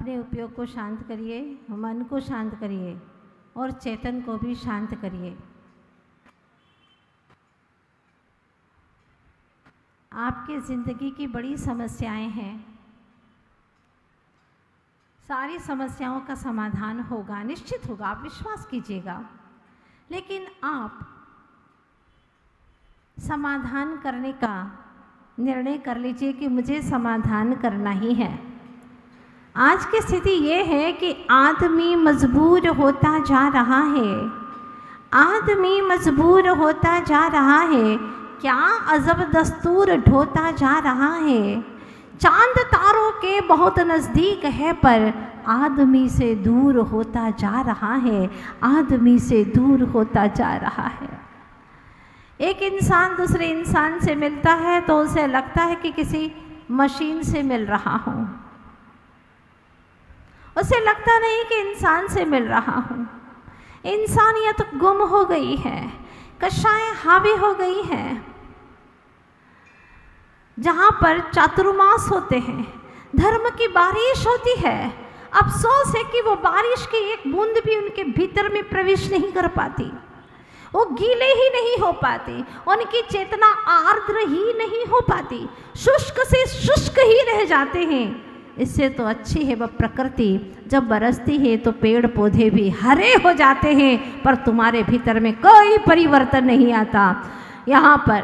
अपने उपयोग को शांत करिए, मन को शांत करिए और चेतन को भी शांत करिए। आपकी ज़िंदगी की बड़ी समस्याएं हैं, सारी समस्याओं का समाधान होगा, निश्चित होगा, आप विश्वास कीजिएगा। लेकिन आप समाधान करने का निर्णय कर लीजिए कि मुझे समाधान करना ही है। आज की स्थिति ये है कि आदमी मजबूर होता जा रहा है, आदमी मजबूर होता जा रहा है, क्या अजब दस्तूर ढोता जा रहा है। चांद तारों के बहुत नज़दीक है पर आदमी से दूर होता जा रहा है, आदमी से दूर होता जा रहा है। एक इंसान दूसरे इंसान से मिलता है तो उसे लगता है कि किसी मशीन से मिल रहा हूँ, उसे लगता नहीं कि इंसान से मिल रहा हूँ। इंसानियत गुम हो गई है, कशाएं हावी हो गई हैं। जहाँ पर चातुर्मास होते हैं, धर्म की बारिश होती है, अफसोस है कि वो बारिश की एक बूंद भी उनके भीतर में प्रवेश नहीं कर पाती, वो गीले ही नहीं हो पाते, उनकी चेतना आर्द्र ही नहीं हो पाती, शुष्क से शुष्क ही रह जाते हैं। इससे तो अच्छी है वह प्रकृति, जब बरसती है तो पेड़ पौधे भी हरे हो जाते हैं, पर तुम्हारे भीतर में कोई परिवर्तन नहीं आता। यहाँ पर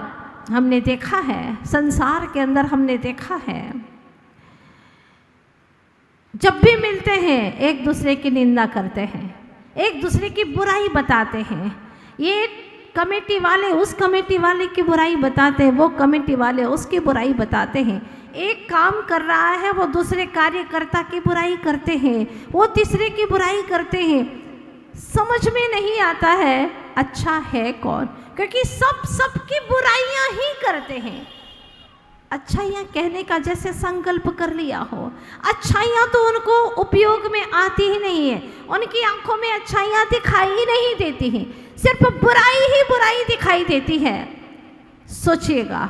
हमने देखा है, संसार के अंदर हमने देखा है, जब भी मिलते हैं एक दूसरे की निंदा करते हैं, एक दूसरे की बुराई बताते हैं। ये कमेटी वाले उस कमेटी वाले की बुराई बताते हैं, वो कमेटी वाले उसकी बुराई बताते हैं। एक काम कर रहा है वो दूसरे कार्यकर्ता की बुराई करते हैं, वो तीसरे की बुराई करते हैं। समझ में नहीं आता है अच्छा है कौन, क्योंकि सबकी बुराइयां ही करते हैं। अच्छाइयाँ कहने का जैसे संकल्प कर लिया हो, अच्छाइयाँ तो उनको उपयोग में आती ही नहीं है, उनकी आंखों में अच्छाइयाँ दिखाई ही नहीं देती हैं, सिर्फ बुराई ही बुराई दिखाई देती है। सोचिएगा,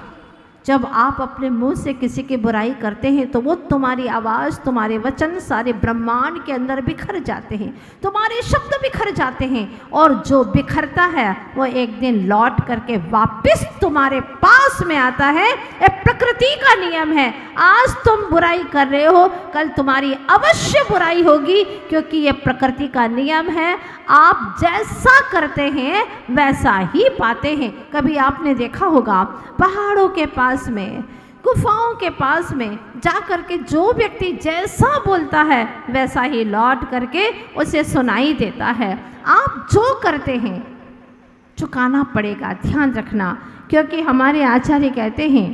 जब आप अपने मुंह से किसी की बुराई करते हैं तो वो तुम्हारी आवाज़, तुम्हारे वचन सारे ब्रह्मांड के अंदर बिखर जाते हैं, तुम्हारे शब्द बिखर जाते हैं, और जो बिखरता है वो एक दिन लौट करके वापस तुम्हारे पास में आता है। ये प्रकृति का नियम है। आज तुम बुराई कर रहे हो, कल तुम्हारी अवश्य बुराई होगी, क्योंकि ये प्रकृति का नियम है। आप जैसा करते हैं वैसा ही पाते हैं। कभी आपने देखा होगा पहाड़ों के पास में, गुफाओं के पास में जा करके जो व्यक्ति जैसा बोलता है वैसा ही लौट करके उसे सुनाई देता है। आप जो करते हैं चुकाना पड़ेगा, ध्यान रखना, क्योंकि हमारे आचार्य कहते हैं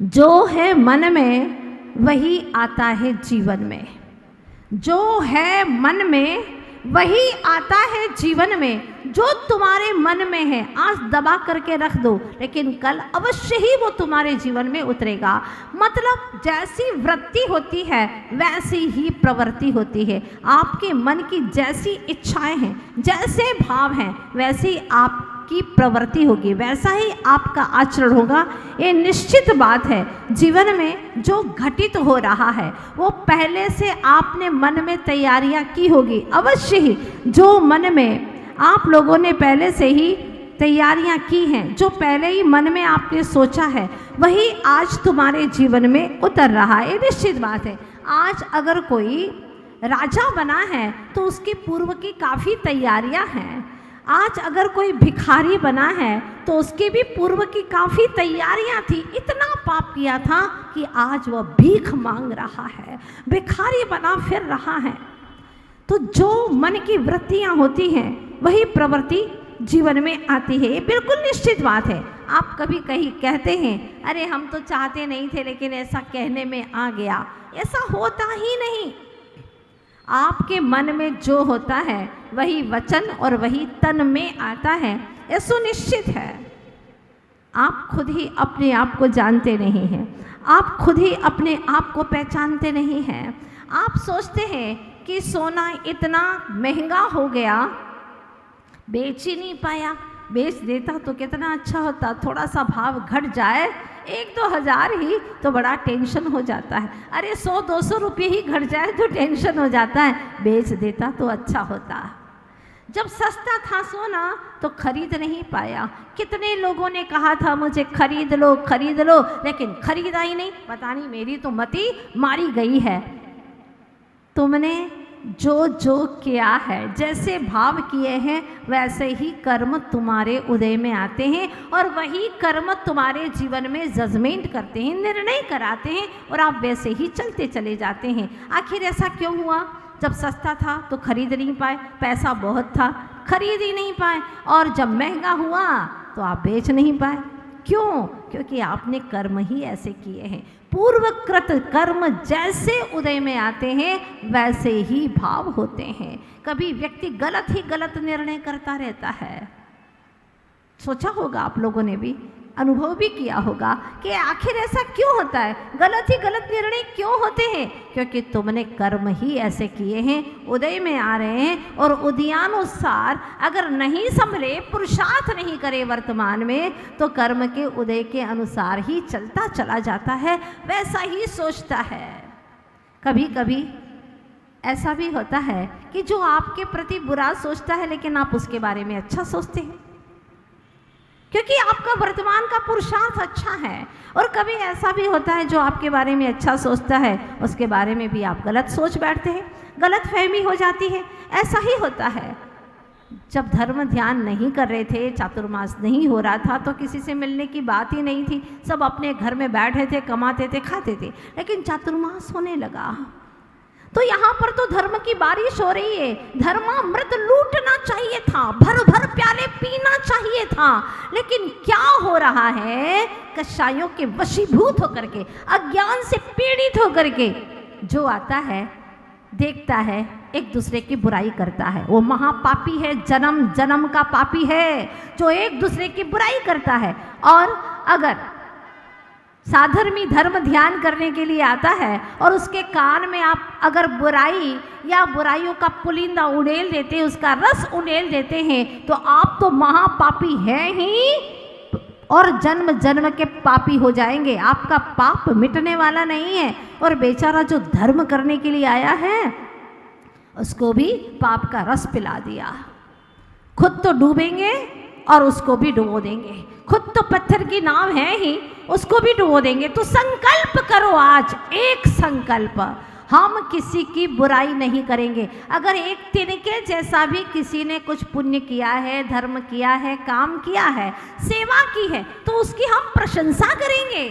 जो है मन में वही आता है जीवन में, जो है मन में वही आता है जीवन में। जो तुम्हारे मन में है आज दबा करके रख दो, लेकिन कल अवश्य ही वो तुम्हारे जीवन में उतरेगा। मतलब जैसी वृत्ति होती है वैसी ही प्रवृत्ति होती है। आपके मन की जैसी इच्छाएं हैं, जैसे भाव हैं, वैसी आपकी प्रवृत्ति होगी, वैसा ही आपका आचरण होगा। ये निश्चित बात है। जीवन में जो घटित हो रहा है वो पहले से आपने मन में तैयारियां की होगी, अवश्य ही। जो मन में आप लोगों ने पहले से ही तैयारियां की हैं, जो पहले ही मन में आपने सोचा है, वही आज तुम्हारे जीवन में उतर रहा है, ये निश्चित बात है। आज अगर कोई राजा बना है तो उसकी पूर्व की काफ़ी तैयारियां हैं। आज अगर कोई भिखारी बना है तो उसकी भी पूर्व की काफ़ी तैयारियां थी। इतना पाप किया था कि आज वह भीख मांग रहा है, भिखारी बना फिर रहा है। तो जो मन की वृत्तियां होती हैं वही प्रवृत्ति जीवन में आती है, ये बिल्कुल निश्चित बात है। आप कभी कहीं कहते हैं अरे हम तो चाहते नहीं थे लेकिन ऐसा कहने में आ गया, ऐसा होता ही नहीं। आपके मन में जो होता है वही वचन और वही तन में आता है, ये सुनिश्चित है। आप खुद ही अपने आप को जानते नहीं हैं, आप खुद ही अपने आप को पहचानते नहीं हैं। आप सोचते हैं कि सोना इतना महंगा हो गया, बेच ही नहीं पाया, बेच देता तो कितना अच्छा होता, थोड़ा सा भाव घट जाए 1-2 हज़ार ही तो बड़ा टेंशन हो जाता है। अरे 100-200 रुपये ही घट जाए तो टेंशन हो जाता है, बेच देता तो अच्छा होता। जब सस्ता था सोना तो खरीद नहीं पाया। कितने लोगों ने कहा था मुझे खरीद लो खरीद लो, लेकिन खरीदा ही नहीं। पता नहीं मेरी तो मति मारी गई है। तुमने जो जो किया है, जैसे भाव किए हैं वैसे ही कर्म तुम्हारे उदय में आते हैं और वही कर्म तुम्हारे जीवन में जजमेंट करते हैं, निर्णय कराते हैं और आप वैसे ही चलते चले जाते हैं। आखिर ऐसा क्यों हुआ? जब सस्ता था तो खरीद नहीं पाए, पैसा बहुत था खरीद ही नहीं पाए, और जब महंगा हुआ तो आप बेच नहीं पाए। क्यों? क्योंकि आपने कर्म ही ऐसे किए हैं। पूर्वकृत कर्म जैसे उदय में आते हैं वैसे ही भाव होते हैं। कभी व्यक्ति गलत ही गलत निर्णय करता रहता है। सोचा होगा आप लोगों ने भी, अनुभव भी किया होगा कि आखिर ऐसा क्यों होता है, गलत ही गलत निर्णय क्यों होते हैं? क्योंकि तुमने कर्म ही ऐसे किए हैं, उदय में आ रहे हैं और उदयानुसार अगर नहीं संभले, पुरुषार्थ नहीं करे वर्तमान में, तो कर्म के उदय के अनुसार ही चलता चला जाता है, वैसा ही सोचता है। कभी कभी ऐसा भी होता है कि जो आपके प्रति बुरा सोचता है लेकिन आप उसके बारे में अच्छा सोचते हैं, क्योंकि आपका वर्तमान का पुरुषार्थ अच्छा है। और कभी ऐसा भी होता है जो आपके बारे में अच्छा सोचता है उसके बारे में भी आप गलत सोच बैठते हैं, गलत फहमी हो जाती है। ऐसा ही होता है। जब धर्म ध्यान नहीं कर रहे थे, चातुर्मास नहीं हो रहा था, तो किसी से मिलने की बात ही नहीं थी, सब अपने घर में बैठे थे, कमाते थे, खाते थे। लेकिन चातुर्मास होने लगा तो यहाँ पर तो धर्म की बारिश हो रही है। धर्मामृत लूटना चाहिए था, भर भर प्याले पीना चाहिए था, लेकिन क्या हो रहा है? कषायों के वशीभूत होकर के, अज्ञान से पीड़ित होकर के जो आता है, देखता है, एक दूसरे की बुराई करता है। वो महापापी है, जन्म जन्म का पापी है जो एक दूसरे की बुराई करता है। और अगर साधर्मी धर्म ध्यान करने के लिए आता है और उसके कान में आप अगर बुराई या बुराइयों का पुलिंदा उड़ेल देते हैं, उसका रस उड़ेल देते हैं, तो आप तो महापापी हैं ही और जन्म जन्म के पापी हो जाएंगे। आपका पाप मिटने वाला नहीं है। और बेचारा जो धर्म करने के लिए आया है उसको भी पाप का रस पिला दिया। खुद तो डूबेंगे और उसको भी डुबो देंगे। खुद तो पत्थर की नाव है ही, उसको भी डुबो देंगे। तो संकल्प करो आज, एक संकल्प, हम किसी की बुराई नहीं करेंगे। अगर एक तिनके जैसा भी किसी ने कुछ पुण्य किया है, धर्म किया है, काम किया है, सेवा की है, तो उसकी हम प्रशंसा करेंगे,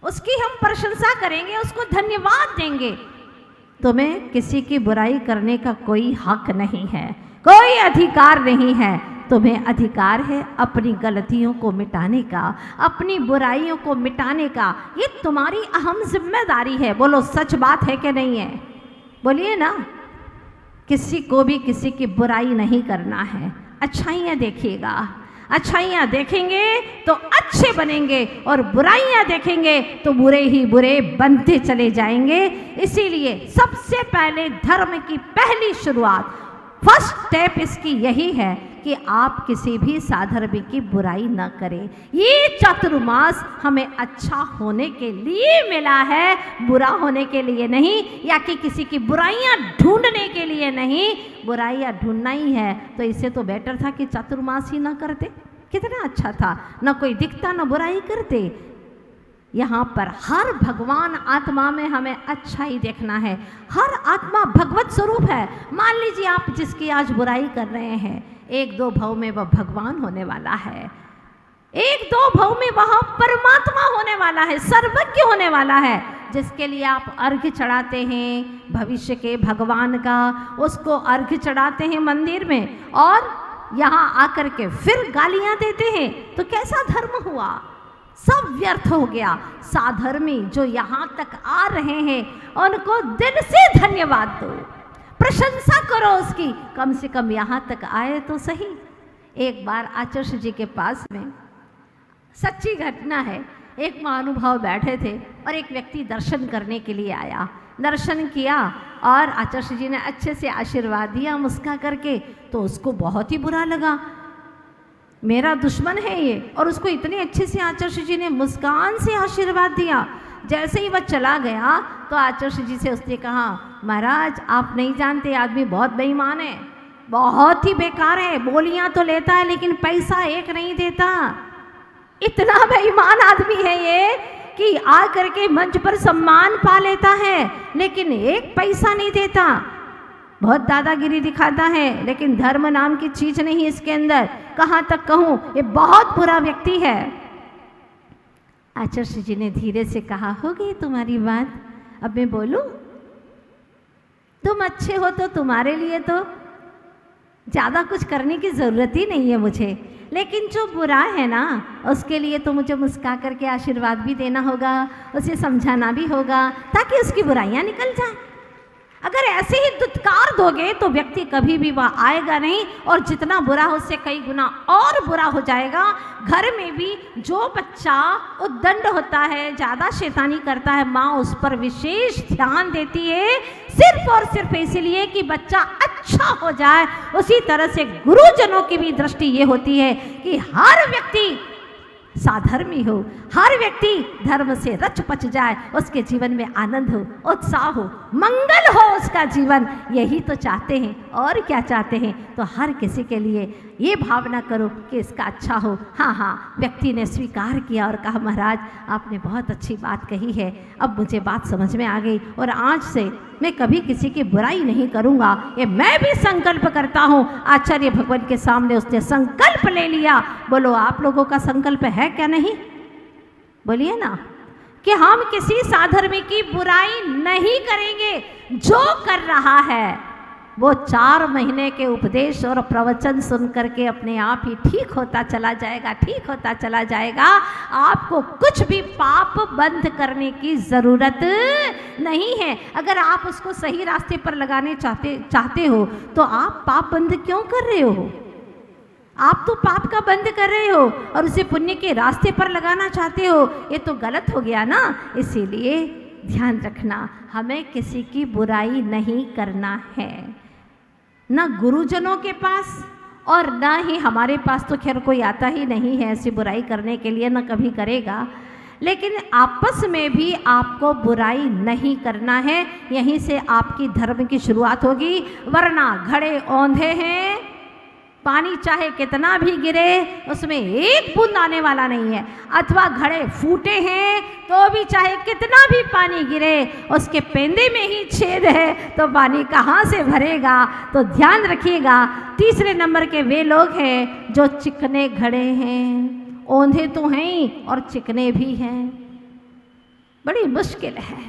उसकी हम प्रशंसा करेंगे, उसको धन्यवाद देंगे। तुम्हें किसी की बुराई करने का कोई हक नहीं है, कोई अधिकार नहीं है। तुम्हें अधिकार है अपनी गलतियों को मिटाने का, अपनी बुराइयों को मिटाने का। ये तुम्हारी अहम जिम्मेदारी है। बोलो सच बात है कि नहीं है? बोलिए ना। किसी को भी किसी की बुराई नहीं करना है। अच्छाइयाँ देखिएगा, अच्छाइयाँ देखेंगे तो अच्छे बनेंगे और बुराइयाँ देखेंगे तो बुरे ही बुरे बनते चले जाएंगे। इसीलिए सबसे पहले धर्म की पहली शुरुआत, फर्स्ट स्टेप इसकी यही है कि आप किसी भी साधर्मी की बुराई न करें। ये चातुर्मास हमें अच्छा होने के लिए मिला है, बुरा होने के लिए नहीं, या कि किसी की बुराइयां ढूंढने के लिए नहीं। बुराइयां ढूंढना ही है तो इससे तो बेटर था कि चातुर्मास ही ना करते। कितना अच्छा था, न कोई दिखता न बुराई करते। यहाँ पर हर भगवान आत्मा में हमें अच्छा ही देखना है। हर आत्मा भगवत स्वरूप है। मान लीजिए आप जिसकी आज बुराई कर रहे हैं, 1-2 भव में वह भगवान होने वाला है, 1-2 भव में वह परमात्मा होने वाला है, सर्वज्ञ होने वाला है। जिसके लिए आप अर्घ्य चढ़ाते हैं भविष्य के भगवान का, उसको अर्घ्य चढ़ाते हैं मंदिर में और यहाँ आकर के फिर गालियाँ देते हैं, तो कैसा धर्म हुआ? सब व्यर्थ हो गया। साधर्मी जो यहाँ तक आ रहे हैं उनको दिल से धन्यवाद दो, प्रशंसा करो उसकी, कम से कम यहाँ तक आए तो सही। एक बार आचार्य जी के पास में सच्ची घटना है, एक महानुभाव बैठे थे और एक व्यक्ति दर्शन करने के लिए आया। दर्शन किया और आचार्य जी ने अच्छे से आशीर्वाद दिया मुस्का करके, तो उसको बहुत ही बुरा लगा। मेरा दुश्मन है ये। और उसको इतने अच्छे से आचार्य जी ने मुस्कान से आशीर्वाद दिया। जैसे ही वह चला गया तो आचार्य जी से उसने कहा, महाराज आप नहीं जानते, आदमी बहुत बेईमान है, बहुत ही बेकार है, बोलियां तो लेता है लेकिन पैसा एक नहीं देता। इतना बेईमान आदमी है ये कि आ करके मंच पर सम्मान पा लेता है लेकिन एक पैसा नहीं देता, बहुत दादागिरी दिखाता है लेकिन धर्म नाम की चीज नहीं इसके अंदर। कहाँ तक कहूँ, ये बहुत बुरा व्यक्ति है। आचार्य जी ने धीरे से कहा, हो गई तुम्हारी बात, अब मैं बोलूं? तुम अच्छे हो तो तुम्हारे लिए तो ज़्यादा कुछ करने की ज़रूरत ही नहीं है मुझे, लेकिन जो बुरा है ना उसके लिए तो मुझे मुस्का करके आशीर्वाद भी देना होगा, उसे समझाना भी होगा ताकि उसकी बुराइयां निकल जाएं। अगर ऐसे ही दुत्कार दोगे तो व्यक्ति कभी भी वह आएगा नहीं और जितना बुरा हो उससे कई गुना और बुरा हो जाएगा। घर में भी जो बच्चा उद्दंड होता है, ज़्यादा शैतानी करता है, माँ उस पर विशेष ध्यान देती है सिर्फ और सिर्फ इसलिए कि बच्चा अच्छा हो जाए। उसी तरह से गुरुजनों की भी दृष्टि ये होती है कि हर व्यक्ति साधर्मी हो, हर व्यक्ति धर्म से रच पच जाए, उसके जीवन में आनंद हो, उत्साह हो, मंगल हो उसका जीवन, यही तो चाहते हैं। और क्या चाहते हैं? तो हर किसी के लिए ये भावना करो कि इसका अच्छा हो। हाँ, व्यक्ति ने स्वीकार किया और कहा, महाराज आपने बहुत अच्छी बात कही है, अब मुझे बात समझ में आ गई और आज से मैं कभी किसी की बुराई नहीं करूँगा, ये मैं भी संकल्प करता हूँ। आचार्य भगवान के सामने उसने संकल्प ले लिया। बोलो आप लोगों का संकल्प है क्या? नहीं बोलिए ना कि हम किसी साधर्मी की बुराई नहीं करेंगे। जो कर रहा है वो 4 महीने के उपदेश और प्रवचन सुन करके अपने आप ही ठीक होता चला जाएगा, ठीक होता चला जाएगा। आपको कुछ भी पाप बंद करने की ज़रूरत नहीं है। अगर आप उसको सही रास्ते पर लगाने चाहते हो तो आप पाप बंद क्यों कर रहे हो? आप तो पाप का बंद कर रहे हो और उसे पुण्य के रास्ते पर लगाना चाहते हो, ये तो गलत हो गया ना। इसीलिए ध्यान रखना, हमें किसी की बुराई नहीं करना है, ना गुरुजनों के पास और ना ही हमारे पास। तो खैर कोई आता ही नहीं है ऐसी बुराई करने के लिए, ना कभी करेगा। लेकिन आपस में भी आपको बुराई नहीं करना है, यहीं से आपकी धर्म की शुरुआत होगी। वरना घड़े औंधे हैं, पानी चाहे कितना भी गिरे उसमें एक बूंद आने वाला नहीं है। अथवा घड़े फूटे हैं तो भी चाहे कितना भी पानी गिरे उसके पेंदे में ही छेद है तो पानी कहाँ से भरेगा। तो ध्यान रखिएगा। तीसरे नंबर के वे लोग हैं जो चिकने घड़े हैं, औंधे तो हैं और चिकने भी हैं। बड़ी मुश्किल है।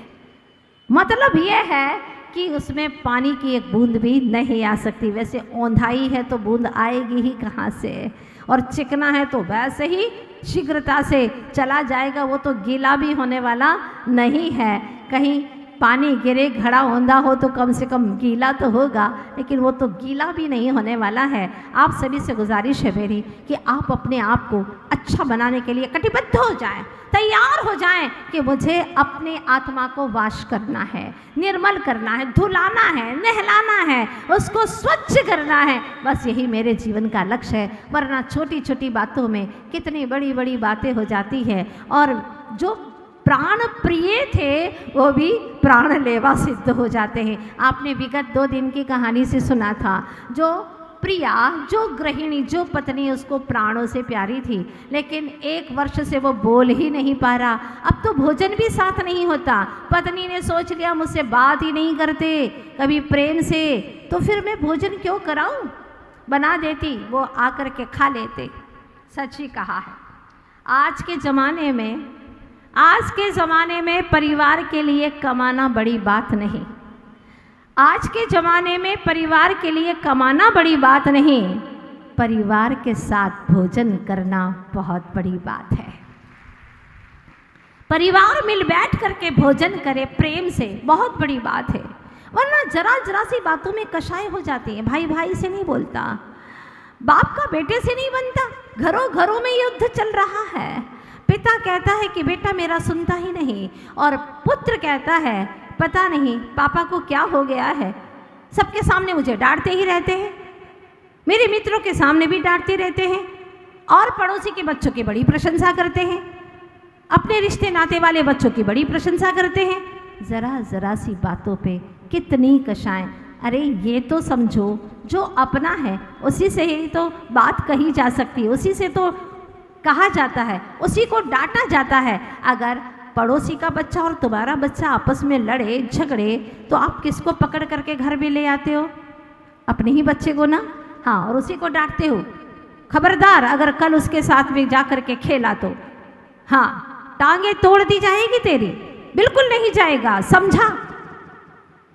मतलब यह है कि उसमें पानी की एक बूंद भी नहीं आ सकती। वैसे औंधाई है तो बूंद आएगी ही कहाँ से, और चिकना है तो वैसे ही शीघ्रता से चला जाएगा, वो तो गीला भी होने वाला नहीं है। कहीं पानी गिरे, घड़ा औंधा हो तो कम से कम गीला तो होगा, लेकिन वो तो गीला भी नहीं होने वाला है। आप सभी से गुजारिश है मेरी कि आप अपने आप को अच्छा बनाने के लिए कटिबद्ध हो जाएं, तैयार हो जाएं कि मुझे अपने आत्मा को वाश करना है, निर्मल करना है, धुलाना है, नहलाना है, उसको स्वच्छ करना है। बस यही मेरे जीवन का लक्ष्य है। वरना छोटी छोटी बातों में कितनी बड़ी बड़ी बातें हो जाती है और जो प्राण प्रिय थे वो भी प्राण लेवा सिद्ध हो जाते हैं। आपने विगत 2 दिन की कहानी से सुना था, जो प्रिया, जो गृहिणी, जो पत्नी उसको प्राणों से प्यारी थी, लेकिन 1 वर्ष से वो बोल ही नहीं पा रहा। अब तो भोजन भी साथ नहीं होता। पत्नी ने सोच लिया मुझसे बात ही नहीं करते कभी प्रेम से, तो फिर मैं भोजन क्यों कराऊं, बना देती, वो आकर के खा लेते। सच ही कहा है। आज के ज़माने में परिवार के लिए कमाना बड़ी बात नहीं। आज के ज़माने में परिवार के लिए कमाना बड़ी बात नहीं, परिवार के साथ भोजन करना बहुत बड़ी बात है। परिवार मिल बैठ करके भोजन करे प्रेम से, बहुत बड़ी बात है। वरना जरा जरा सी बातों में कशाय हो जाती है। भाई भाई से नहीं बोलता, बाप का बेटे से नहीं बनता, घरों घरों में युद्ध चल रहा है। पिता कहता है कि बेटा मेरा सुनता ही नहीं, और पुत्र कहता है पता नहीं पापा को क्या हो गया है, सबके सामने मुझे डांटते ही रहते हैं, मेरे मित्रों के सामने भी डांटते रहते हैं, और पड़ोसी के बच्चों की बड़ी प्रशंसा करते हैं, अपने रिश्ते नाते वाले बच्चों की बड़ी प्रशंसा करते हैं। ज़रा ज़रा सी बातों पे कितनी कशाएं। अरे ये तो समझो, जो अपना है उसी से ही तो बात कही जा सकती है, उसी से तो कहा जाता है, उसी को डांटा जाता है। अगर पड़ोसी का बच्चा और तुम्हारा बच्चा आपस में लड़े झगड़े तो आप किसको पकड़ करके घर में ले आते हो? अपने ही बच्चे को ना। हाँ, और उसी को डांटते हो। खबरदार अगर कल उसके साथ में जा कर के खेला तो हाँ, टांगे तोड़ दी जाएगी तेरी। बिल्कुल नहीं जाएगा, समझा?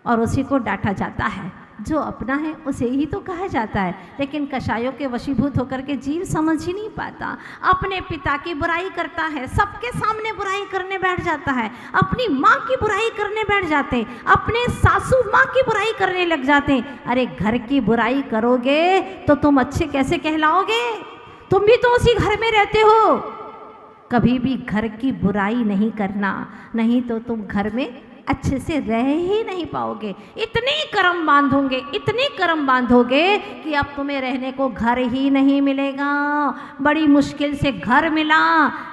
और उसी को डांटा जाता है। जो अपना है उसे ही तो कहा जाता है। लेकिन कषायों के वशीभूत होकर के जीव समझ ही नहीं पाता। अपने पिता की बुराई करता है, सबके सामने बुराई करने बैठ जाता है, अपनी माँ की बुराई करने बैठ जाते, अपने सासू माँ की बुराई करने लग जाते। अरे घर की बुराई करोगे तो तुम अच्छे कैसे कहलाओगे? तुम भी तो उसी घर में रहते हो। कभी भी घर की बुराई नहीं करना, नहीं तो तुम घर में अच्छे से रह ही नहीं पाओगे। इतने कर्म बांधोगे, इतने कर्म बांधोगे कि अब तुम्हें रहने को घर ही नहीं मिलेगा। बड़ी मुश्किल से घर मिला,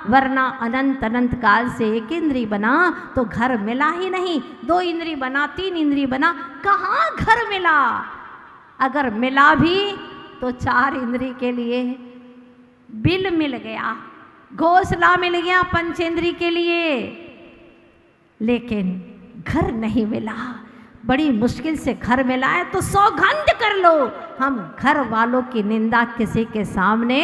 वरना अनंत अनंत काल से एक इंद्री बना तो घर मिला ही नहीं। 2 इंद्री बना, 3 इंद्री बना, कहाँ घर मिला? अगर मिला भी तो 4 इंद्री के लिए बिल मिल गया, घोंसला मिल गया पंचेंद्री के लिए, लेकिन घर नहीं मिला। बड़ी मुश्किल से घर मिला है तो सौगंध कर लो, हम घर वालों की निंदा किसी के सामने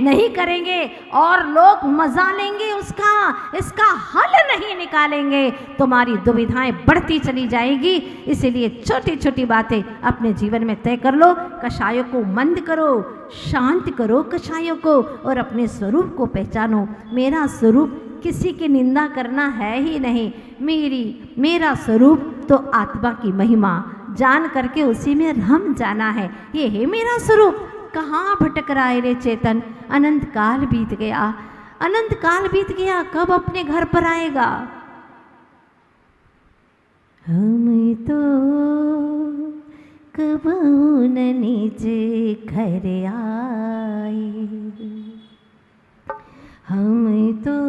नहीं करेंगे और लोग मजा लेंगे उसका, इसका हल नहीं निकालेंगे। तुम्हारी दुविधाएं बढ़ती चली जाएगी। इसीलिए छोटी छोटी बातें अपने जीवन में तय कर लो। कषायों को मंद करो, शांत करो कषायों को, और अपने स्वरूप को पहचानो। मेरा स्वरूप किसी की निंदा करना है ही नहीं। मेरा स्वरूप तो आत्मा की महिमा जान करके उसी में रम जाना है। ये है मेरा स्वरूप। कहाँ भटक रहा है रे चेतन? अनंत काल बीत गया, अनंत काल बीत गया, कब अपने घर पर आएगा? हम तो कब न नीचे घर आए, हम तो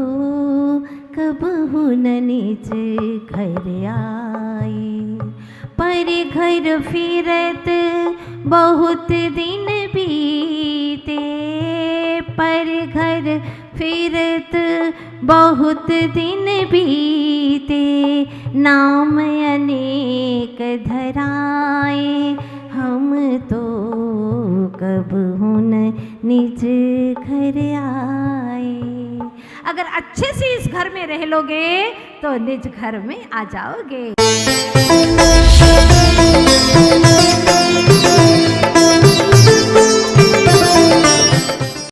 कबहू न नीचे घर आए, पर घर फिरत बहुत दिन बीते, पर घर फिरत बहुत दिन बीते, नाम अनेक धराए, हम तो कबहू न निज घर आए। अगर अच्छे से इस घर में रह लोगे तो निज घर में आ जाओगे।